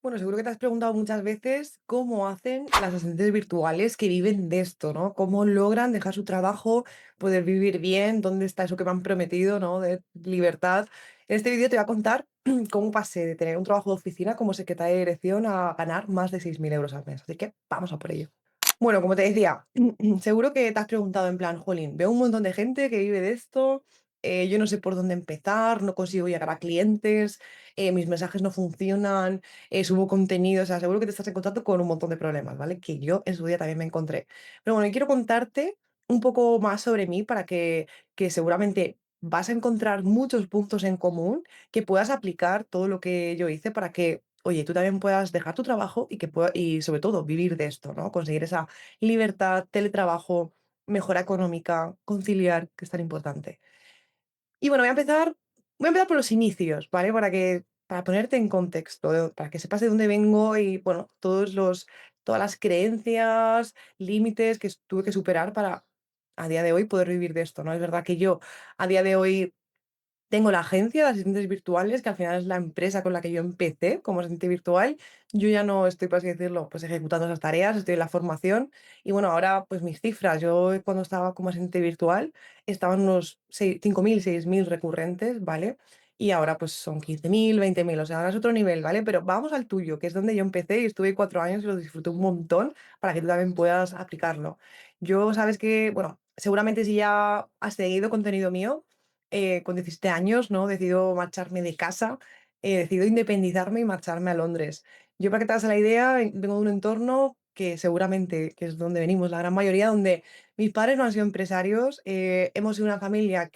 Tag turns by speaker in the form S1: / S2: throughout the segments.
S1: Bueno, seguro que te has preguntado muchas veces cómo hacen las asistentes virtuales que viven de esto, ¿no? ¿Cómo logran dejar su trabajo, poder vivir bien? ¿Dónde está eso que me han prometido, ¿no? De libertad. En este vídeo te voy a contar cómo pasé de tener un trabajo de oficina como secretaria de dirección a ganar más de 6.000 euros al mes. Así que vamos a por ello. Bueno, como te decía, seguro que te has preguntado en plan, jolín, veo un montón de gente que vive de esto, yo no sé por dónde empezar, no consigo llegar a clientes, mis mensajes no funcionan, subo contenido, o sea, seguro que te estás encontrando con un montón de problemas, ¿vale? Que yo en su día también me encontré. Pero bueno, yo quiero contarte un poco más sobre mí para que seguramente vas a encontrar muchos puntos en común que puedas aplicar todo lo que yo hice para que, oye, tú también puedas dejar tu trabajo y y sobre todo vivir de esto, ¿no? Conseguir esa libertad, teletrabajo, mejora económica, conciliar, que es tan importante. Y bueno, voy a empezar por los inicios, ¿vale? Para ponerte en contexto, para que sepas de dónde vengo y, bueno, todas las creencias, límites que tuve que superar para a día de hoy poder vivir de esto, ¿no? Es verdad que yo a día de hoy tengo la agencia de asistentes virtuales, que al final es la empresa con la que yo empecé como asistente virtual. Yo ya no estoy, por así decirlo, pues ejecutando esas tareas, estoy en la formación. Y bueno, ahora pues mis cifras, yo cuando estaba como asistente virtual estaban unos 5.000, 6.000 recurrentes, ¿vale? Y ahora pues son 15.000, 20.000, o sea, ahora es otro nivel, ¿vale? Pero vamos al tuyo, que es donde yo empecé y estuve 4 años y lo disfruté un montón para que tú también puedas aplicarlo. Yo sabes que, bueno, seguramente si ya has seguido contenido mío, con 17 años, ¿no? Decido marcharme de casa, decido independizarme y marcharme a Londres. Yo, para que te hagas la idea, vengo de un entorno que seguramente, que es donde venimos la gran mayoría, donde mis padres no han sido empresarios, hemos sido una familia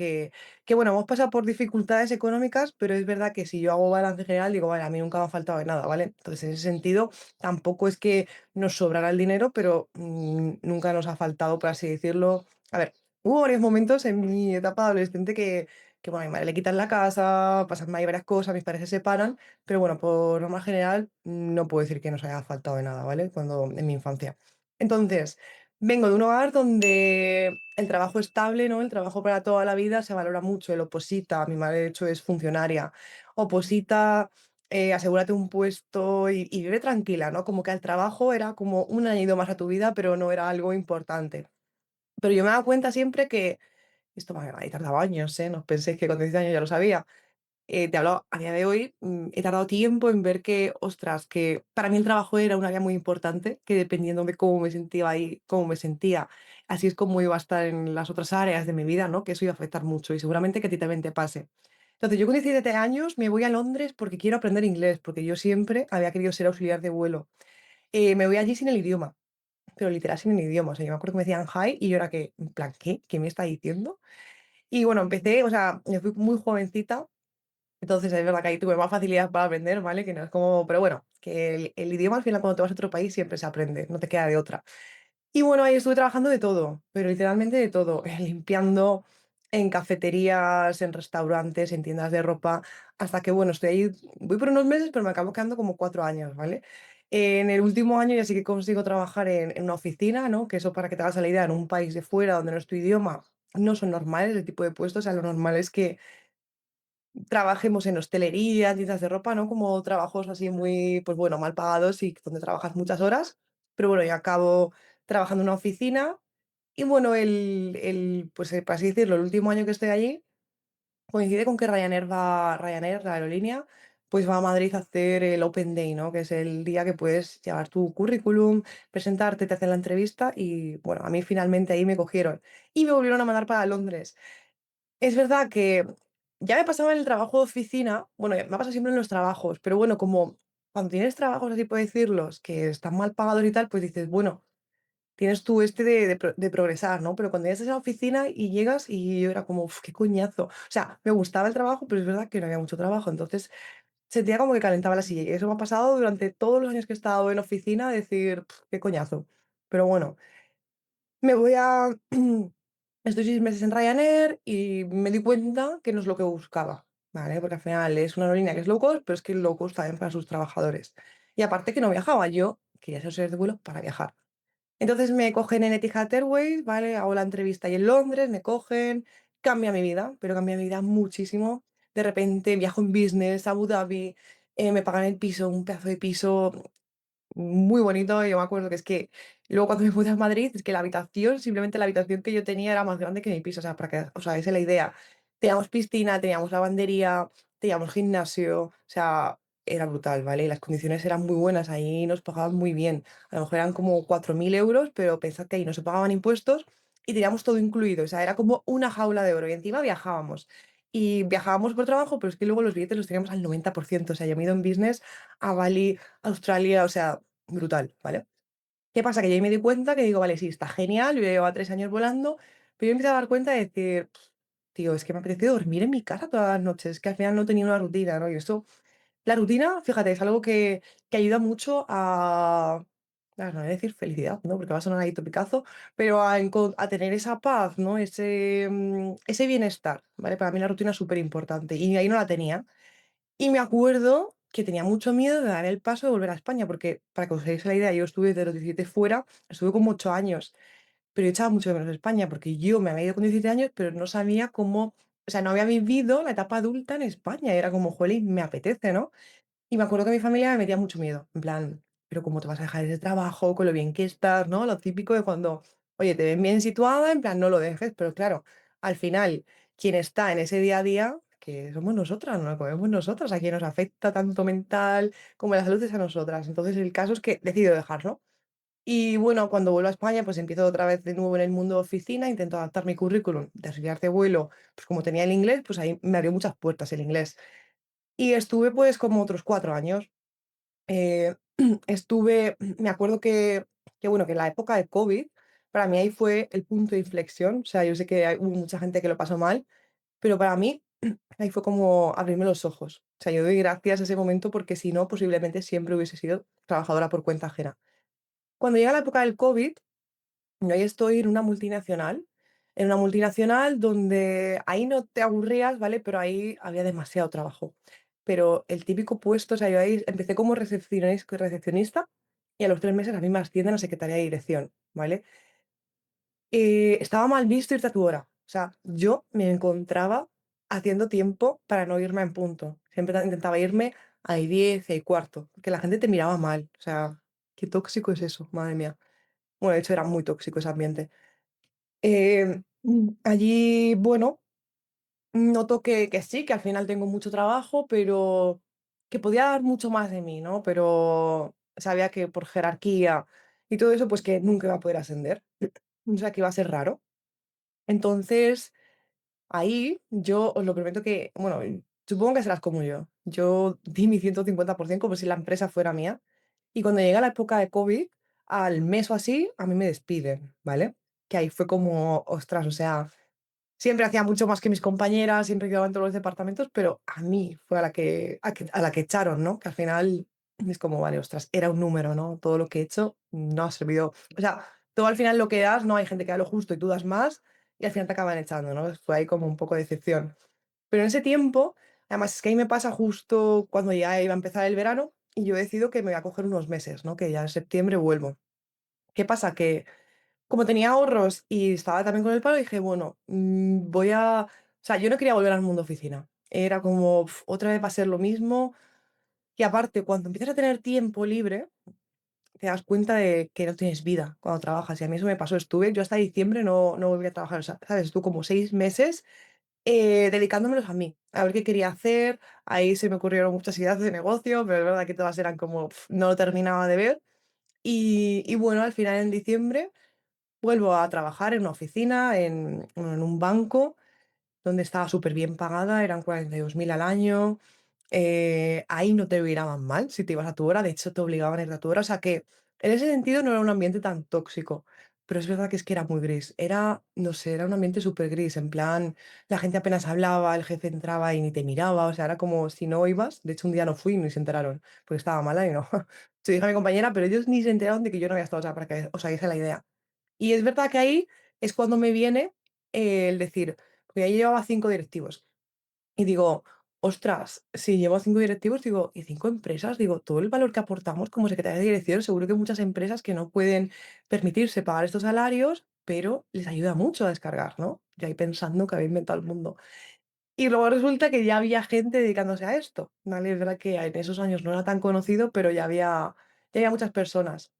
S1: bueno, hemos pasado por dificultades económicas, pero es verdad que si yo hago balance general, digo, vale, a mí nunca me ha faltado de nada, ¿vale? Entonces, en ese sentido, tampoco es que nos sobrara el dinero, pero nunca nos ha faltado, por así decirlo. A ver, hubo varios momentos en mi etapa de adolescente que bueno, a mi madre le quitan la casa, pasan ahí varias cosas, mis padres se separan, pero bueno, por norma general, no puedo decir que nos haya faltado de nada, ¿vale? En mi infancia. Entonces, vengo de un hogar donde el trabajo estable, ¿no? El trabajo para toda la vida se valora mucho, el oposita, mi madre de hecho es funcionaria, oposita, asegúrate un puesto y vive tranquila, ¿no? Como que el trabajo era como un añadido más a tu vida, pero no era algo importante. Pero yo me he dado cuenta siempre que esto me ha tardado años, ¿eh? No penséis que con 10 años ya lo sabía. Te hablo a día de hoy, he tardado tiempo en ver que, ostras, que para mí el trabajo era un área muy importante, que dependiendo de cómo me sentía ahí, cómo me sentía, así es como iba a estar en las otras áreas de mi vida, ¿no? Que eso iba a afectar mucho y seguramente que a ti también te pase. Entonces, yo con 17 años me voy a Londres porque quiero aprender inglés, porque yo siempre había querido ser auxiliar de vuelo. Me voy allí sin el idioma, pero literal sin el idioma. O sea, yo me acuerdo que me decían hi y yo era que, en plan, ¿qué? ¿Qué me está diciendo? Y bueno, empecé, o sea, me fui muy jovencita, entonces es verdad que ahí tuve más facilidad para aprender, ¿vale? Que no es como, pero bueno, que el idioma al final cuando te vas a otro país siempre se aprende, no te queda de otra. Y bueno, ahí estuve trabajando de todo, pero literalmente de todo, limpiando en cafeterías, en restaurantes, en tiendas de ropa, hasta que bueno, estoy ahí, voy por unos meses, pero me acabo quedando como 4 años, ¿vale? En el último año ya sí que consigo trabajar en una oficina, ¿no? Que eso, para que te hagas la idea, en un país de fuera donde no es tu idioma, no son normales el tipo de puestos, o sea, lo normal es que trabajemos en hostelería, tiendas de ropa, ¿no? Como trabajos así muy, pues bueno, mal pagados y donde trabajas muchas horas. Pero bueno, yo acabo trabajando en una oficina y bueno, pues por así decirlo, el último año que estoy allí coincide con que Ryanair, la aerolínea, pues va a Madrid a hacer el Open Day, ¿no? Que es el día que puedes llevar tu currículum, presentarte, te hacen la entrevista y bueno, a mí finalmente ahí me cogieron y me volvieron a mandar para Londres. Es verdad que ya me pasaba en el trabajo de oficina, bueno, me ha pasado siempre en los trabajos, pero bueno, como cuando tienes trabajos así por decirlos, que están mal pagados y tal, pues dices, bueno, tienes tú este de progresar, ¿no? Pero cuando llegas a esa oficina y llegas y yo era como, uf, qué coñazo. O sea, me gustaba el trabajo, pero es verdad que no había mucho trabajo, entonces sentía como que calentaba la silla y eso me ha pasado durante todos los años que he estado en oficina, decir, "Pf, qué coñazo". Pero bueno, me voy a estoy 6 meses en Ryanair y me di cuenta que no es lo que buscaba, ¿vale? Porque al final es una aerolínea que es low cost, pero es que el low cost también para sus trabajadores. Y aparte que no viajaba, yo quería ser auxiliar de vuelo para viajar. Entonces me cogen en Etihad Airways, ¿vale? Hago la entrevista ahí en Londres, me cogen, cambia mi vida, pero cambia mi vida muchísimo. De repente viajo en business a Abu Dhabi, me pagan el piso, un pedazo de piso muy bonito. Yo me acuerdo que es que luego cuando me mudé a Madrid, es que la habitación, simplemente la habitación que yo tenía era más grande que mi piso. O sea, para que os hagáis la idea. Teníamos piscina, teníamos lavandería, teníamos gimnasio. O sea, era brutal, ¿vale? Y las condiciones eran muy buenas, ahí nos pagaban muy bien. A lo mejor eran como 4.000 euros, pero pensad que ahí no se pagaban impuestos y teníamos todo incluido. O sea, era como una jaula de oro. Y encima viajábamos. Y viajábamos por trabajo, pero es que luego los billetes los teníamos al 90%. O sea, yo me he ido en business a Bali, Australia, o sea, brutal, ¿vale? ¿Qué pasa? Que yo ahí me di cuenta que digo, vale, sí, está genial, yo ya llevaba 3 años volando, pero yo empecé a dar cuenta de decir, tío, es que me apetece dormir en mi casa todas las noches, que al final no tenía una rutina, ¿no? Y esto, la rutina, fíjate, es algo que ayuda mucho no voy a decir felicidad, ¿no? Porque va a sonar ahí topicazo, pero a tener esa paz, ¿no? Ese bienestar, ¿vale? Para mí la rutina es súper importante y ahí no la tenía. Y me acuerdo que tenía mucho miedo de dar el paso de volver a España, porque para que os hagáis la idea, yo estuve de los 17 fuera, estuve como 8 años, pero yo echaba mucho de menos España, porque yo me había ido con 17 años, pero no sabía cómo, o sea, no había vivido la etapa adulta en España, y era como, jolín, me apetece, ¿no? Y me acuerdo que mi familia me metía mucho miedo, en plan, pero ¿cómo te vas a dejar ese trabajo con lo bien que estás, ¿no? Lo típico de cuando, oye, te ven bien situada, en plan, no lo dejes, pero claro, al final, quien está en ese día a día, que somos nosotras, no lo comemos nosotras, a quien nos afecta tanto mental como la salud es a nosotras. Entonces, el caso es que decido dejarlo. Y bueno, cuando vuelvo a España, pues empiezo otra vez de nuevo en el mundo de oficina, intento adaptar mi currículum de auxiliar de vuelo, pues como tenía el inglés, pues ahí me abrió muchas puertas el inglés. Y estuve pues como otros 4 años. Eh, me acuerdo que, bueno, que en la época de COVID, para mí ahí fue el punto de inflexión. O sea, yo sé que hubo mucha gente que lo pasó mal, pero para mí ahí fue como abrirme los ojos. O sea, yo doy gracias a ese momento porque si no, posiblemente siempre hubiese sido trabajadora por cuenta ajena. Cuando llega la época del COVID, yo ahí estoy en una multinacional donde ahí no te aburrías, ¿vale? Pero ahí había demasiado trabajo. Pero el típico puesto, o sea, yo ahí empecé como recepcionista y a los 3 meses a mí me ascienden a secretaria de dirección, ¿vale? Estaba mal visto ir tatuadora. O sea, yo me encontraba haciendo tiempo para no irme en punto. Siempre intentaba irme a 10, y cuarto, porque la gente te miraba mal. O sea, qué tóxico es eso, madre mía. Bueno, de hecho era muy tóxico ese ambiente. Allí, bueno, noto que sí, que al final tengo mucho trabajo, pero que podía dar mucho más de mí, ¿no? Pero sabía que por jerarquía y todo eso, pues que nunca iba a poder ascender. O sea, que iba a ser raro. Entonces, ahí yo os lo prometo que, bueno, supongo que serás como yo. Yo di mi 150% como si la empresa fuera mía. Y cuando llega la época de COVID, al mes o así, a mí me despiden, ¿vale? Que ahí fue como, ostras, o sea, siempre hacía mucho más que mis compañeras, siempre quedaba en todos los departamentos, pero a mí fue a la que echaron, ¿no? Que al final es como, vale, ostras, era un número, ¿no? Todo lo que he hecho no ha servido. O sea, todo al final lo que das, ¿no? Hay gente que da lo justo y tú das más y al final te acaban echando, ¿no? Fue ahí como un poco de decepción. Pero en ese tiempo, además es que ahí me pasa justo cuando ya iba a empezar el verano y yo decido que me voy a coger unos meses, ¿no? Que ya en septiembre vuelvo. ¿Qué pasa? Que como tenía ahorros y estaba también con el paro, dije, bueno, voy a... O sea, yo no quería volver al mundo oficina. Era como, otra vez va a ser lo mismo. Y aparte, cuando empiezas a tener tiempo libre, te das cuenta de que no tienes vida cuando trabajas. Y a mí eso me pasó. Yo hasta diciembre no volví a trabajar. O sea, ¿sabes? Estuve como 6 meses dedicándomelos a mí, a ver qué quería hacer. Ahí se me ocurrieron muchas ideas de negocio, pero es verdad que todas eran como, no lo terminaba de ver. Y bueno, al final en diciembre vuelvo a trabajar en una oficina, bueno, en un banco, donde estaba súper bien pagada, eran 42.000 al año. Ahí no te miraban mal si te ibas a tu hora, de hecho te obligaban a ir a tu hora. O sea que en ese sentido no era un ambiente tan tóxico, pero es verdad que es que era muy gris. Era, no sé, era un ambiente súper gris, en plan, la gente apenas hablaba, el jefe entraba y ni te miraba, o sea, era como si no ibas. De hecho, un día no fui y ni se enteraron, porque estaba mala y no. Se dije a mi compañera, pero ellos ni se enteraron de que yo no había estado, o sea, para que os hagáis la idea. Y es verdad que ahí es cuando me viene el decir, porque ahí llevaba 5 directivos. Y digo, ostras, si llevo 5 directivos, digo, y 5 empresas, digo, todo el valor que aportamos como secretaria de dirección, seguro que hay muchas empresas que no pueden permitirse pagar estos salarios, pero les ayuda mucho a descargar, ¿no? Y ahí pensando que había inventado el mundo. Y luego resulta que ya había gente dedicándose a esto, ¿vale? Es verdad que en esos años no era tan conocido, pero ya había muchas personas.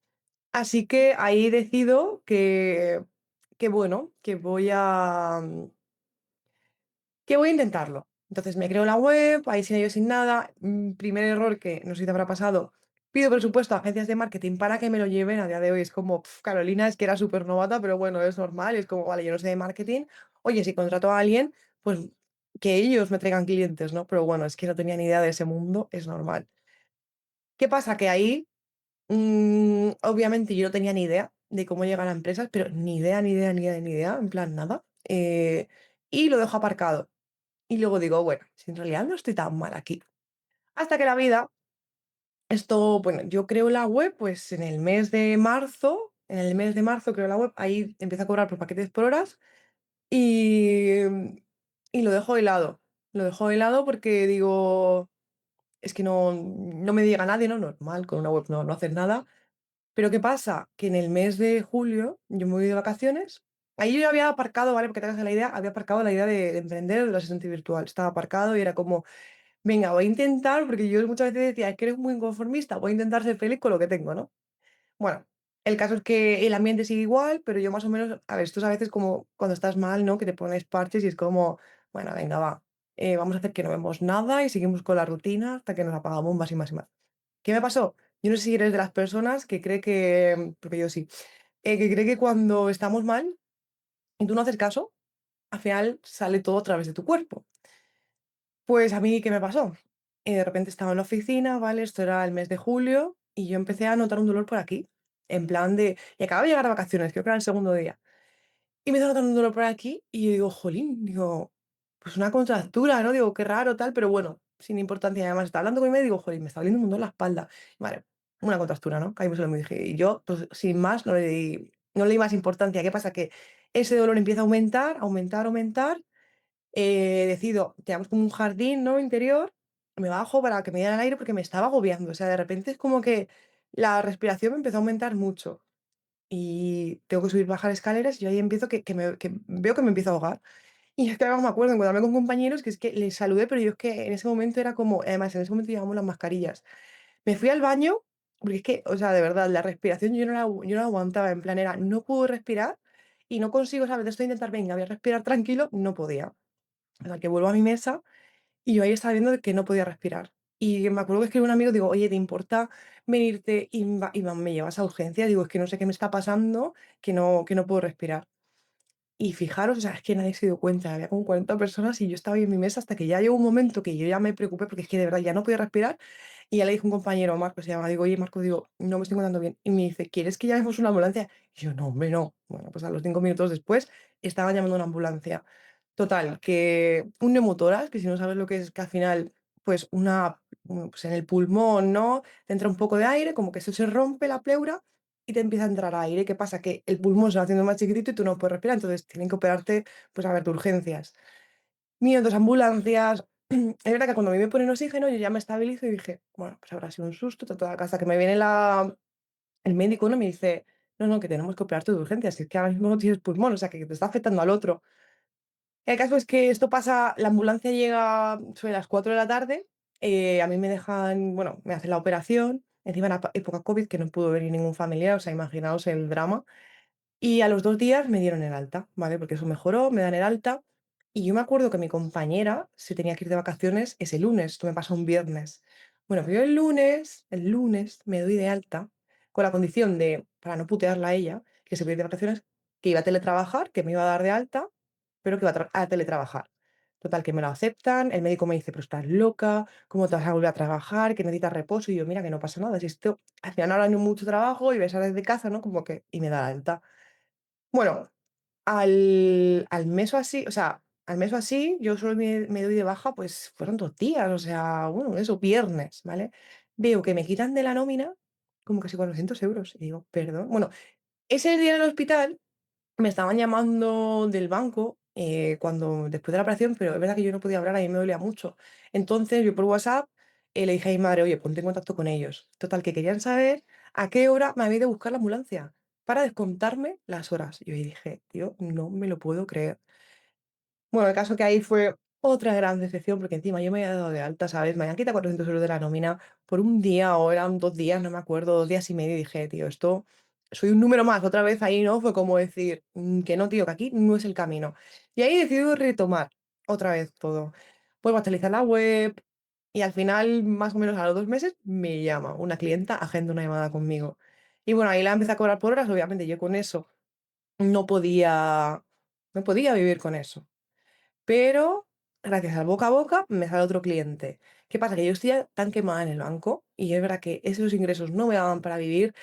S1: Así que ahí decido que bueno, que voy a intentarlo. Entonces me creo la web, ahí sin ello, sin nada. Primer error que no sé si te habrá pasado, pido presupuesto a agencias de marketing para que me lo lleven. A día de hoy es como, Carolina, es que era súper novata, pero bueno, es normal. Es como, vale, yo no sé de marketing. Oye, si contrato a alguien, pues que ellos me traigan clientes, ¿no? Pero bueno, es que no tenía ni idea de ese mundo, es normal. ¿Qué pasa? Que ahí, obviamente yo no tenía ni idea de cómo llegar a empresas, pero ni idea, ni idea, ni idea, ni idea, en plan nada. Y lo dejo aparcado. Y luego digo, bueno, si en realidad no estoy tan mal aquí. Hasta que la vida, bueno, yo creo la web pues en el mes de marzo creo la web, ahí empiezo a cobrar por paquetes por horas y, y lo dejo de lado. Lo dejo de lado porque digo, es que no me diga nadie, ¿no? Normal, con una web no haces nada. Pero ¿qué pasa? Que en el mes de julio yo me voy de vacaciones. Ahí yo ya había aparcado, ¿vale? Porque te hagas la idea, había aparcado la idea de emprender el asistente virtual. Estaba aparcado y era como, venga, voy a intentar, porque yo muchas veces decía, es que eres muy inconformista, voy a intentar ser feliz con lo que tengo, ¿no? Bueno, el caso es que el ambiente sigue igual, pero yo más o menos, a ver, esto es a veces como cuando estás mal, ¿no? Que te pones parches y es como, bueno, venga, va, vamos a hacer que no vemos nada y seguimos con la rutina hasta que nos apagamos más y más y más. ¿Qué me pasó? Yo no sé si eres de las personas que cree que, porque yo sí, que cree que cuando estamos mal y tú no haces caso, al final sale todo a través de tu cuerpo. Pues a mí, ¿qué me pasó? De repente estaba en la oficina, ¿vale? Esto era el mes de julio y yo empecé a notar un dolor por aquí, en plan de... Y acababa de llegar de vacaciones, creo que era el segundo día. Y me empezó a notar un dolor por aquí y yo digo, jolín, digo, pues una contractura, ¿no? Digo, qué raro, tal, pero bueno, sin importancia. Además, estaba hablando con él y me digo, jolín, me está doliendo un montón la espalda. Vale, una contractura, ¿no? Caímos en lo mismo. Y yo, pues sin más, no le di más importancia. ¿Qué pasa? Que ese dolor empieza a aumentar, aumentar, aumentar. Decido, tenemos como un jardín, ¿no? Interior, me bajo para que me diera el aire porque me estaba agobiando. O sea, de repente es como que la respiración me empezó a aumentar mucho y tengo que subir, bajar escaleras y yo ahí empiezo que veo que me empiezo a ahogar. Y es que además me acuerdo encontrarme con compañeros que es que les saludé, pero yo es que en ese momento era como, además en ese momento llevábamos las mascarillas. Me fui al baño, porque es que, o sea, de verdad, la respiración yo no la aguantaba, en plan era, no puedo respirar y no consigo, ¿sabes? Esto de intentar, venga, voy a respirar tranquilo, no podía. O sea, que vuelvo a mi mesa y yo ahí estaba viendo de que no podía respirar. Y me acuerdo que escribí a un amigo, digo, oye, ¿te importa venirte y me llevas a urgencia? Digo, es que no sé qué me está pasando, que no puedo respirar. Y fijaros, o sea, es que nadie se dio cuenta, había como 40 personas y yo estaba ahí en mi mesa hasta que ya llegó un momento que yo ya me preocupé porque es que de verdad ya no podía respirar y ya le dije a un compañero, Marco se llama, digo, oye, Marco, digo, no me estoy encontrando bien. Y me dice, ¿quieres que llamemos una ambulancia? Y yo, no, hombre, no. Bueno, pues a los 5 minutos después estaban llamando una ambulancia. Total, que un neumotórax, que si no sabes lo que es, que al final, pues pues en el pulmón, ¿no? Te entra un poco de aire, como que eso se rompe la pleura y te empieza a entrar aire. ¿Qué pasa? Que el pulmón se va haciendo más chiquitito y tú no puedes respirar, entonces tienen que operarte, pues a ver, de urgencias. Minutos, ambulancias. Es verdad que cuando a mí me ponen oxígeno, yo ya me estabilizo y dije, bueno, pues habrá sido un susto, toda la casa que me viene el médico, ¿no? Me dice, no, no, que tenemos que operarte de urgencias, que es que ahora mismo no tienes pulmón, o sea, que te está afectando al otro. El caso es que esto pasa, la ambulancia llega sobre las 4 de la tarde, a mí me dejan, bueno, me hacen la operación, encima era época COVID, que no pudo venir ningún familiar, o sea, imaginaos el drama. Y a los 2 días me dieron el alta, ¿vale? Porque eso mejoró, me dan el alta. Y yo me acuerdo que mi compañera se tenía que ir de vacaciones ese lunes, esto me pasó un viernes. Bueno, pues yo el lunes me doy de alta con la condición de, para no putearla a ella, que se iba a ir de vacaciones, que iba a teletrabajar, que me iba a dar de alta, pero que iba a teletrabajar. Total, que me lo aceptan, el médico me dice, pero estás loca, ¿cómo te vas a volver a trabajar? Que necesitas reposo. Y yo, mira, que no pasa nada, si esto, al final ahora no hay mucho trabajo y ves a desde casa, ¿no? Como que, y me da la alta. Bueno, al mes o así, o sea, al mes o así, yo solo me doy de baja, pues fueron 2 días, o sea, bueno, eso, viernes, ¿vale? Veo que me quitan de la nómina como casi 400 euros. Y digo, perdón. Bueno, ese día en el hospital me estaban llamando del banco después de la operación, pero es verdad que yo no podía hablar, a mí me dolía mucho. Entonces yo por WhatsApp le dije a mi madre, oye, ponte en contacto con ellos. Total, que querían saber a qué hora me había ido a buscar la ambulancia para descontarme las horas. Y yo ahí dije, tío, no me lo puedo creer. Bueno, el caso que ahí fue Otra gran decepción, porque encima yo me había dado de alta, ¿sabes? Me habían quitado 400 € de la nómina por un día o eran 2 días, no me acuerdo, 2 días y medio, y dije: "Tío, esto soy un número más", otra vez ahí, ¿no? Fue como decir: que no, tío, que aquí no es el camino". Y ahí decidí retomar otra vez todo. Vuelvo a actualizar la web y al final, más o menos a los 2 meses, me llama una clienta, agenda una llamada conmigo. Y bueno, ahí la empecé a cobrar por horas, obviamente yo con eso no podía no podía vivir con eso. Pero gracias al boca a boca me sale otro cliente. ¿Qué pasa? Que yo estoy ya tan quemada en el banco y es verdad que esos ingresos no me daban para vivir.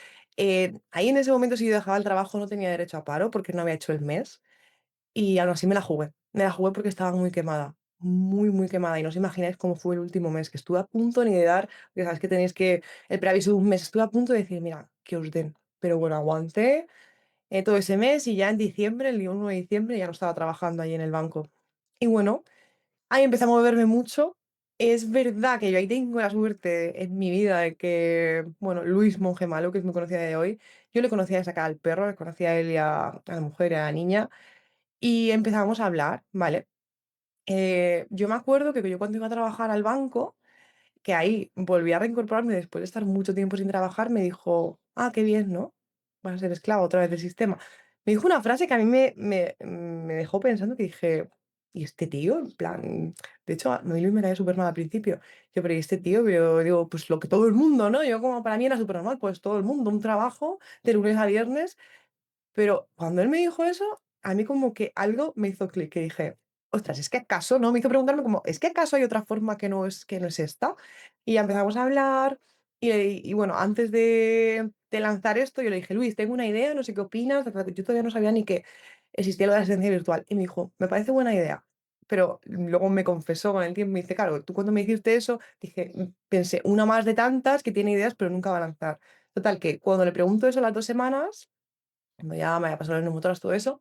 S1: Ahí en ese momento, si yo dejaba el trabajo, no tenía derecho a paro porque no había hecho el mes y aún así me la jugué. Me la jugué porque estaba muy quemada, muy, muy quemada. Y no os imagináis cómo fue el último mes, que estuve a punto ni de dar, porque sabes que tenéis que el preaviso de un mes, estuve a punto de decir, mira, que os den. Pero bueno, aguanté todo ese mes y ya en diciembre, el 1 de diciembre, ya no estaba trabajando ahí en el banco. Y bueno, ahí empecé a moverme mucho. Es verdad que yo ahí tengo la suerte en mi vida de que, bueno, Luis Monge Malo, que es mi conocida de hoy, yo le conocía de sacar al perro, le conocía a él y a la mujer y a la niña, y empezamos a hablar, ¿vale? Yo me acuerdo que yo cuando iba a trabajar al banco, que ahí volví a reincorporarme después de estar mucho tiempo sin trabajar, me dijo: "Ah, qué bien, ¿no? Vas a ser esclava otra vez del sistema". Me dijo una frase que a mí me dejó pensando, que dije: "¿Y este tío?". En plan, de hecho, a mí Luis me caía súper mal al principio. Yo: "Pero ¿y este tío?". Yo digo: "Pues lo que todo el mundo", ¿no? Yo como para mí era súper normal, pues todo el mundo, un trabajo de lunes a viernes, pero cuando él me dijo eso, a mí como que algo me hizo clic, que dije: "Ostras, ¿es que acaso?", ¿no? Me hizo preguntarme como: "¿Es que acaso hay otra forma que no es esta?". Y ya empezamos a hablar y bueno, antes de lanzar esto, yo le dije: "Luis, tengo una idea, no sé qué opinas". Yo todavía no sabía ni que existía lo de la asistencia virtual. Y me dijo: "Me parece buena idea". Pero luego me confesó con el tiempo, me dice: "Claro, tú cuando me dijiste eso, dije, pensé, una más de tantas que tiene ideas, pero nunca va a lanzar". Total, que cuando le pregunto eso a las 2 semanas, cuando ya me había pasado las neumotoras, todo eso,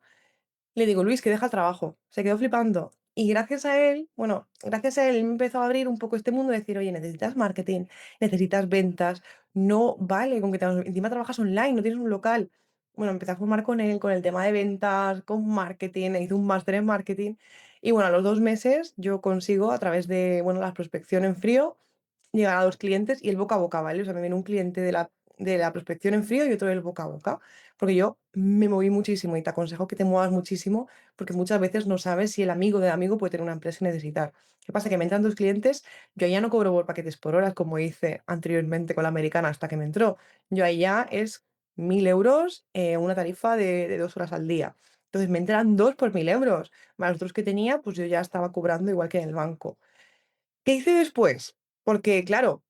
S1: le digo: "Luis, que deja el trabajo". Se quedó flipando. Y gracias a él, bueno, gracias a él me empezó a abrir un poco este mundo, de decir: "Oye, necesitas marketing, necesitas ventas, no vale con que encima trabajas online, no tienes un local". Bueno, empecé a formar con él, con el tema de ventas, con marketing, hice un máster en marketing y bueno, a los 2 meses yo consigo, a través de, bueno, la prospección en frío, llegar a 2 clientes y el boca a boca, ¿vale? O sea, me viene un cliente de la prospección en frío y otro del boca a boca, porque yo me moví muchísimo y te aconsejo que te muevas muchísimo, porque muchas veces no sabes si el amigo del amigo puede tener una empresa y necesitar. ¿Qué pasa? Que me entran 2 clientes, yo ya no cobro por paquetes por horas, como hice anteriormente con la americana hasta que me entró. Yo ahí ya es 1.000 €, una tarifa de 2 horas al día. Entonces me entran 2 por 1.000 €, más los otros que tenía, pues yo ya estaba cobrando igual que en el banco. ¿Qué hice después? Porque claro,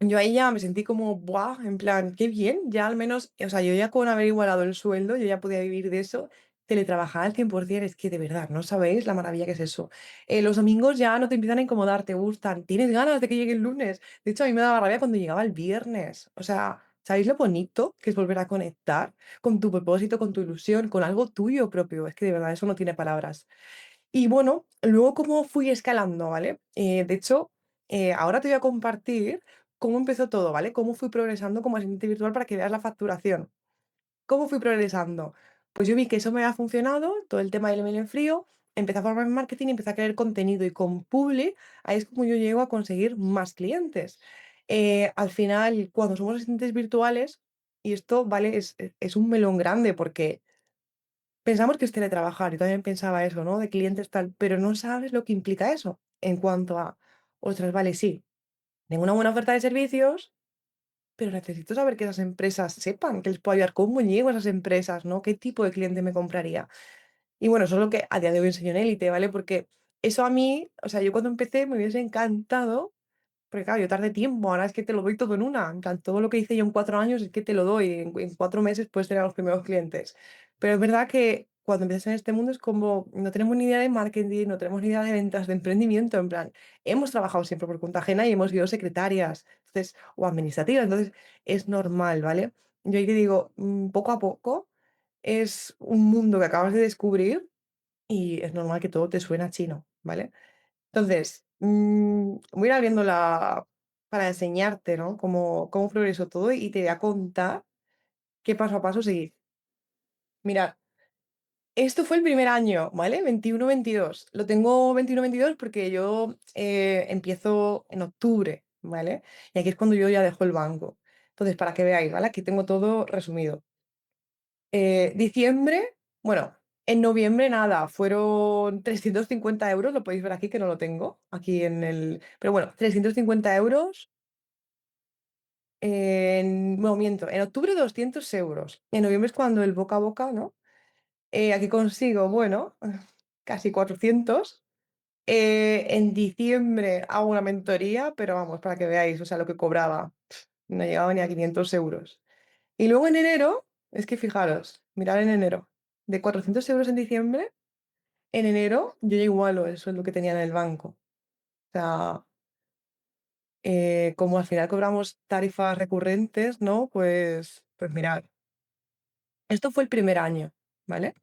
S1: yo ahí ya me sentí como, ¡buah! En plan, qué bien, ya al menos, o sea, yo ya con haber igualado el sueldo, yo ya podía vivir de eso, teletrabajar al 100%, es que de verdad, no sabéis la maravilla que es eso. Los domingos ya no te empiezan a incomodar, te gustan, tienes ganas de que llegue el lunes. De hecho, a mí me daba rabia cuando llegaba el viernes. O sea, ¿sabéis lo bonito que es volver a conectar con tu propósito, con tu ilusión, con algo tuyo propio? Es que de verdad eso no tiene palabras. Y bueno, luego cómo fui escalando, ¿vale? De hecho, ahora te voy a compartir cómo empezó todo, ¿vale? Cómo fui progresando como asistente virtual para que veas la facturación. ¿Cómo fui progresando? Pues yo vi que eso me había funcionado, todo el tema del email en frío, empecé a formarme en marketing y empecé a crear contenido y con Publi, ahí es como yo llego a conseguir más clientes. Al final, cuando somos asistentes virtuales, y esto, ¿vale? Es un melón grande porque pensamos que es teletrabajar, yo también pensaba eso, ¿no? De clientes tal, pero no sabes lo que implica eso en cuanto a, ostras, vale, sí, tengo una buena oferta de servicios, pero necesito saber que esas empresas sepan que les puedo ayudar, cómo llego a esas empresas, ¿no? ¿Qué tipo de cliente me compraría? Y bueno, eso es lo que a día de hoy enseño en Élite, ¿vale? Porque eso a mí, o sea, yo cuando empecé me hubiese encantado porque claro, yo tardé tiempo, ahora es que te lo doy todo en una. En plan, todo lo que hice yo en 4 años es que te lo doy. En 4 meses puedes tener a los primeros clientes. Pero es verdad que cuando empiezas en este mundo es como no tenemos ni idea de marketing, no tenemos ni idea de ventas, de emprendimiento. En plan, hemos trabajado siempre por cuenta ajena y hemos sido secretarias, entonces, o administrativas. Entonces, es normal, ¿vale? Yo ahí te digo, poco a poco es un mundo que acabas de descubrir y es normal que todo te suena chino, ¿vale? Entonces, voy a ir abriendo la para enseñarte, ¿no? Cómo progresó todo y te voy a contar qué paso a paso seguí. Mirad, Esto fue el primer año, ¿vale? 21-22. Lo tengo 21-22 porque yo empiezo en octubre, ¿vale? Y aquí es cuando yo ya dejo el banco. Entonces, para que veáis, ¿vale? Aquí tengo todo resumido. Diciembre, bueno, en noviembre nada, fueron 350 euros, lo podéis ver aquí que no lo tengo, aquí en el... Pero bueno, 350 euros. Bueno, miento, en octubre 200 euros. En noviembre es cuando el boca a boca, ¿no? Aquí consigo, bueno, casi 400. En diciembre hago una mentoría, pero vamos, para que veáis, o sea, lo que cobraba. No llegaba ni a 500 euros. Y luego en enero, es que fijaros, mirad en enero, de 400 euros en diciembre, en enero yo ya igualo el sueldo que tenía en el banco. O sea, como al final cobramos tarifas recurrentes, ¿no? Pues mirad, esto fue el primer año, ¿vale?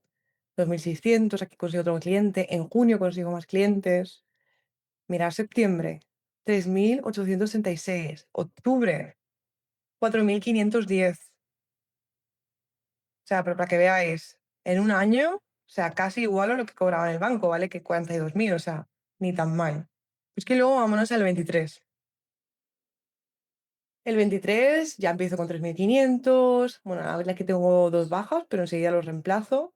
S1: 2.600, aquí consigo otro cliente, en junio consigo más clientes. Mira, septiembre, 3.866. Octubre, 4.510. O sea, pero para que veáis, en un año, o sea, casi igual a lo que cobraba en el banco, ¿vale? Que 42.000, o sea, ni tan mal. Es que luego vámonos al 23. El 23 ya empiezo con 3.500. Bueno, la verdad es que tengo dos bajas, pero enseguida los reemplazo.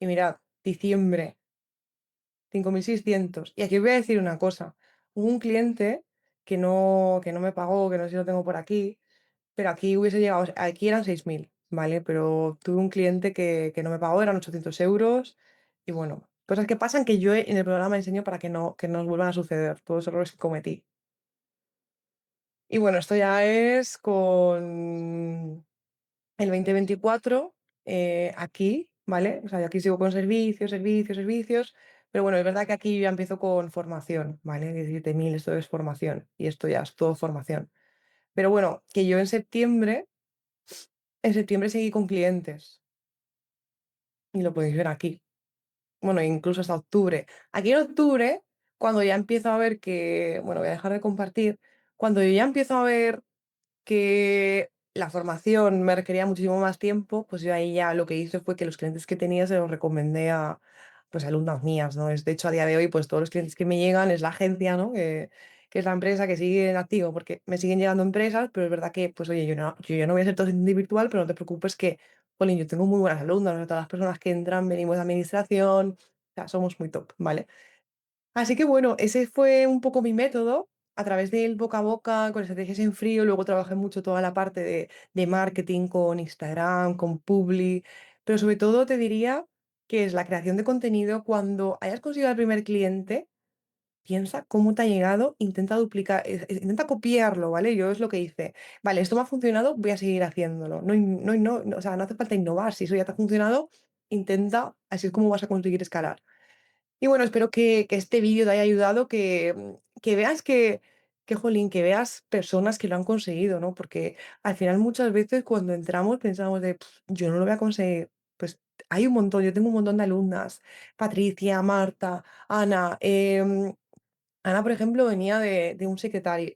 S1: Y mirad, diciembre, 5.600. Y aquí os voy a decir una cosa. Hubo un cliente que no me pagó, que no sé si lo tengo por aquí, pero aquí hubiese llegado, aquí eran 6.000, ¿vale? Pero tuve un cliente que no me pagó, eran 800 euros. Y bueno, cosas que pasan que yo en el programa enseño para que no nos vuelvan a suceder, todos los errores que cometí. Y bueno, esto ya es con el 2024 aquí, ¿vale? O sea, yo aquí sigo con servicios, servicios, servicios, pero bueno, es verdad que aquí yo ya empiezo con formación, ¿vale? 17.000, esto es formación y esto ya es todo formación. Pero bueno, que yo en septiembre seguí con clientes y lo podéis ver aquí. Bueno, incluso hasta octubre. Aquí en octubre, cuando ya empiezo a ver que, bueno, voy a dejar de compartir, cuando yo ya empiezo a ver que la formación me requería muchísimo más tiempo, pues yo ahí ya lo que hice fue que los clientes que tenía se los recomendé a pues alumnas mías, ¿no? De hecho, a día de hoy, pues todos los clientes que me llegan es la agencia, ¿no? Que es la empresa que sigue en activo, porque me siguen llegando empresas, pero es verdad que, pues oye, yo ya no voy a ser docente virtual, pero no te preocupes que, jolín, yo tengo muy buenas alumnas, ¿no? Todas las personas que entran venimos de administración, o sea, somos muy top, ¿vale? Así que bueno, ese fue un poco mi método, a través del boca a boca, con estrategias en frío, luego trabajé mucho toda la parte de marketing con Instagram, con Publi, pero sobre todo te diría que es la creación de contenido. Cuando hayas conseguido al primer cliente, piensa cómo te ha llegado, intenta duplicar, intenta copiarlo, ¿vale? Yo es lo que hice. Vale, esto me ha funcionado, voy a seguir haciéndolo. No, o sea, no hace falta innovar, si eso ya te ha funcionado, intenta, así es como vas a conseguir escalar. Y bueno, espero que este vídeo te haya ayudado, que veas jolín, que veas personas que lo han conseguido, ¿no? Porque al final muchas veces cuando entramos pensamos de, yo no lo voy a conseguir. Pues hay un montón, yo tengo un montón de alumnas, Patricia, Marta, Ana, Ana, por ejemplo, venía de un secretario,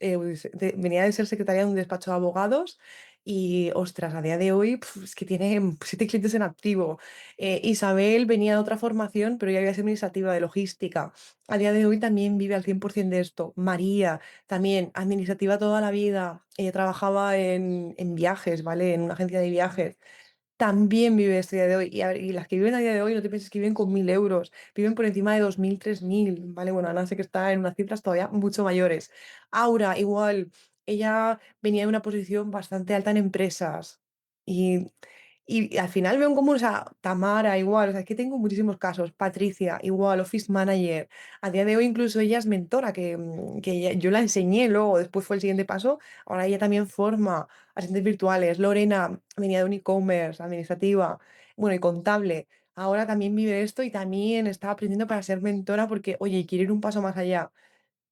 S1: venía de ser secretaria de un despacho de abogados y, ostras, a día de hoy es que tiene 7 clientes en activo. Isabel venía de otra formación, pero ella había sido administrativa de logística. A día de hoy también vive al 100% de esto. María, también administrativa toda la vida. Ella trabajaba en viajes, ¿vale? En una agencia de viajes también vive este día de hoy. Y las que viven a día de hoy, no te pienses que viven con 1.000 euros, viven por encima de 2.000 3.000, ¿vale? Bueno, Ana sé que está en unas cifras todavía mucho mayores. Aura, igual, ella venía de una posición bastante alta en empresas. Y, y al final veo como, o sea, Tamara, igual, o sea, es que tengo muchísimos casos. Patricia, igual, Office Manager. A día de hoy incluso ella es mentora, yo la enseñé luego, después fue el siguiente paso. Ahora ella también forma asistentes virtuales. Lorena venía de un e-commerce, administrativa, bueno, y contable. Ahora también vive esto y también está aprendiendo para ser mentora porque, oye, quiere ir un paso más allá.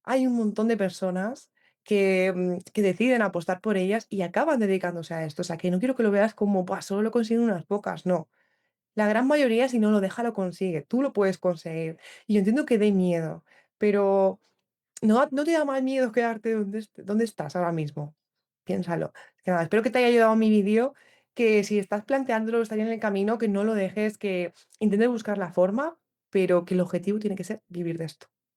S1: Hay un montón de personas que deciden apostar por ellas y acaban dedicándose a esto. O sea, que no quiero que lo veas como, "Buah, solo lo consiguen unas pocas". No. La gran mayoría, si no lo deja, lo consigue. Tú lo puedes conseguir. Y yo entiendo que dé miedo, pero ¿no te da más miedo quedarte donde estás ahora mismo? Piénsalo. Que nada, espero que te haya ayudado mi vídeo que si estás planteándolo, estás en el camino, que no lo dejes, que intentes buscar la forma, pero que el objetivo tiene que ser vivir de esto.